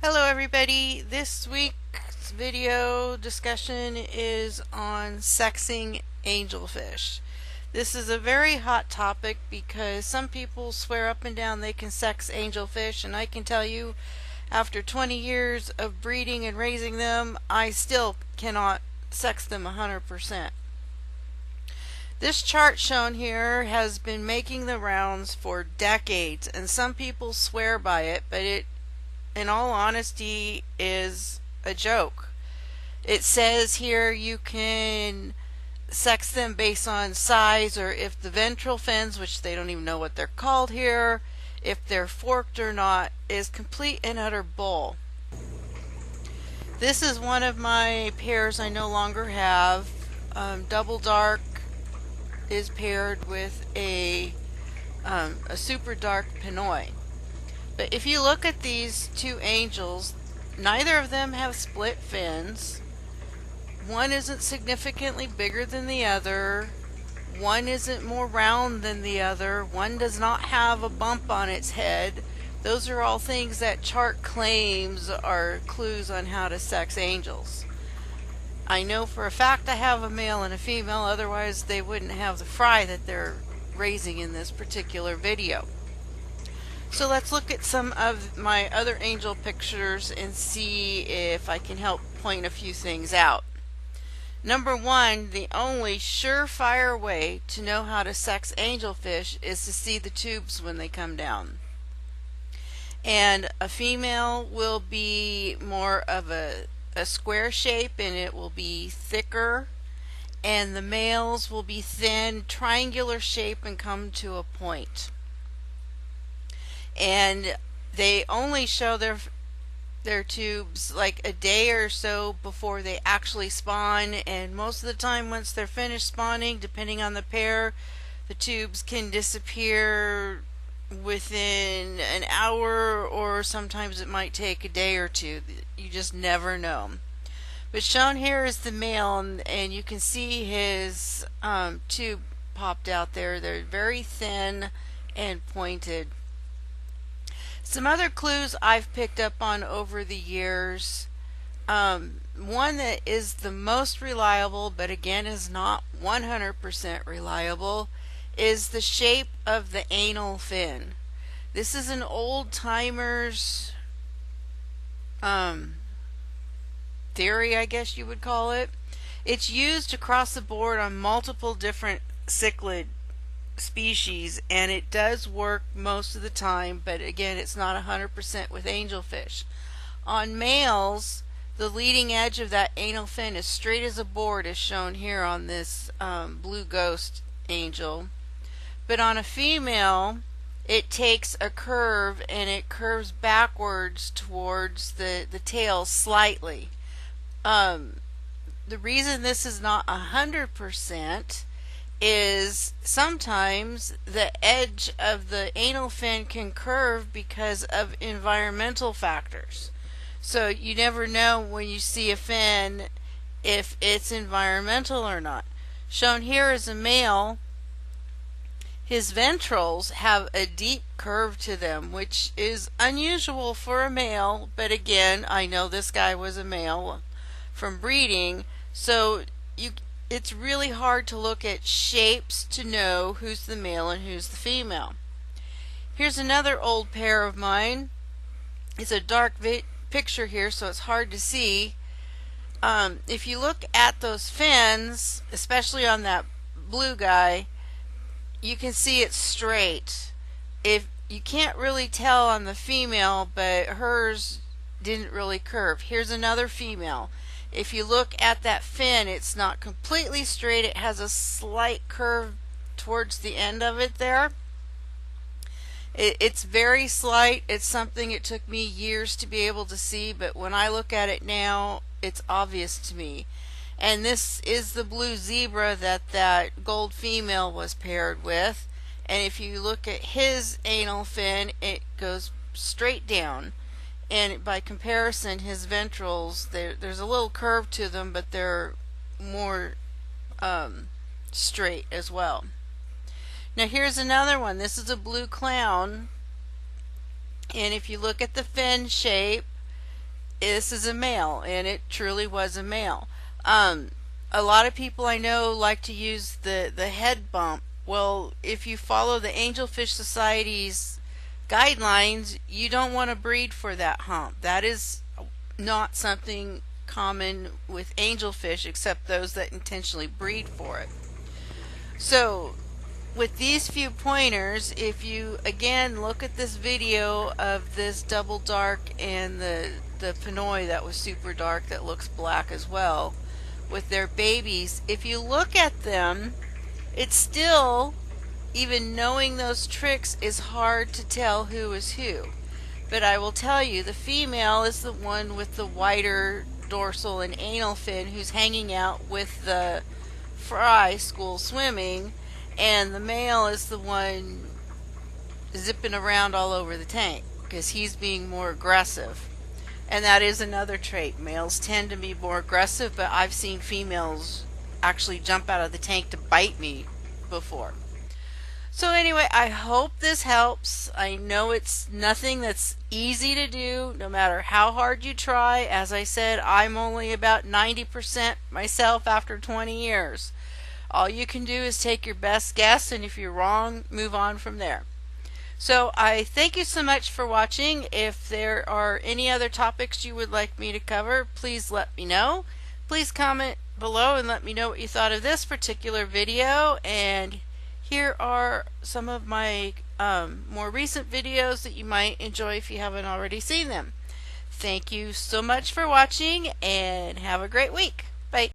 Hello everybody, this week's video discussion is on sexing angelfish. This is a very hot topic because some people swear up and down they can sex angelfish, and I can tell you after 20 years of breeding and raising them, I still cannot sex them 100%. This chart shown here has been making the rounds for decades, and some people swear by it, but it in all honesty is a joke. It says here you can sex them based on size, or if the ventral fins, which they don't even know what they're called here, if they're forked or not, is complete and utter bull. This is one of my pairs I no longer have. Double dark is paired with a super dark Pinoy. But if you look at these two angels, neither of them have split fins. One isn't significantly bigger than the other. One isn't more round than the other. One does not have a bump on its head. Those are all things that chart claims are clues on how to sex angels. I know for a fact I have a male and a female, otherwise they wouldn't have the fry that they're raising in this particular video. So let's look at some of my other angel pictures and see if I can help point a few things out. Number one, the only surefire way to know how to sex angelfish is to see the tubes when they come down. And a female will be more of a square shape, and it will be thicker, and the males will be thin, triangular shape, and come to a point. And they only show their tubes like a day or so before they actually spawn, and most of the time once they're finished spawning, depending on the pair, the tubes can disappear within an hour, or sometimes it might take a day or two. You just never know. But shown here is the male, and you can see his tube popped out there. They're very thin and pointed. Some other clues I've picked up on over the years, one that is the most reliable, but again is not 100% reliable, is the shape of the anal fin. This is an old timer's theory, I guess you would call it. It's used across the board on multiple different cichlid species, and it does work most of the time, but again it's not 100% with angelfish. On males, the leading edge of that anal fin is straight as a board, as shown here on this blue ghost angel. But on a female, it takes a curve, and it curves backwards towards the tail slightly. The reason this is not 100% is sometimes the edge of the anal fin can curve because of environmental factors. So you never know when you see a fin if it's environmental or not. Shown here is a male. His ventrals have a deep curve to them, which is unusual for a male, but again, I know this guy was a male from breeding, so it's really hard to look at shapes to know who's the male and who's the female. Here's another old pair of mine. It's a dark picture here, so it's hard to see. If you look at those fins, especially on that blue guy, you can see it's straight. If you can't really tell on the female, but hers didn't really curve. Here's another female. If you look at that fin, it's not completely straight. It has a slight curve towards the end of it there. It's very slight. It's something it took me years to be able to see, but when I look at it now, it's obvious to me. And this is the blue zebra that gold female was paired with. And if you look at his anal fin, it goes straight down. And by comparison, his ventrals, there's a little curve to them, but they're more straight as well. Now here's another one. This is a blue clown, and if you look at the fin shape, this is a male, and it truly was a male. Um, a lot of people I know like to use the head bump. Well, if you follow the Angelfish Society's guidelines, you don't want to breed for that hump. That is not something common with angelfish, except those that intentionally breed for it. So with these few pointers, if you again look at this video of this double dark and the Pinoy that was super dark that looks black as well with their babies, if you look at them, it's still, even knowing those tricks, is hard to tell who is who. But I will tell you, the female is the one with the wider dorsal and anal fin who's hanging out with the fry school swimming, and the male is the one zipping around all over the tank because he's being more aggressive. And that is another trait. Males tend to be more aggressive, but I've seen females actually jump out of the tank to bite me before. So anyway, I hope this helps. I know it's nothing that's easy to do, no matter how hard you try. As I said, I'm only about 90% myself after 20 years. All you can do is take your best guess, and if you're wrong, move on from there. So I thank you so much for watching. If there are any other topics you would like me to cover, please let me know. Please comment below and let me know what you thought of this particular video. And here are some of my more recent videos that you might enjoy if you haven't already seen them. Thank you so much for watching, and have a great week. Bye.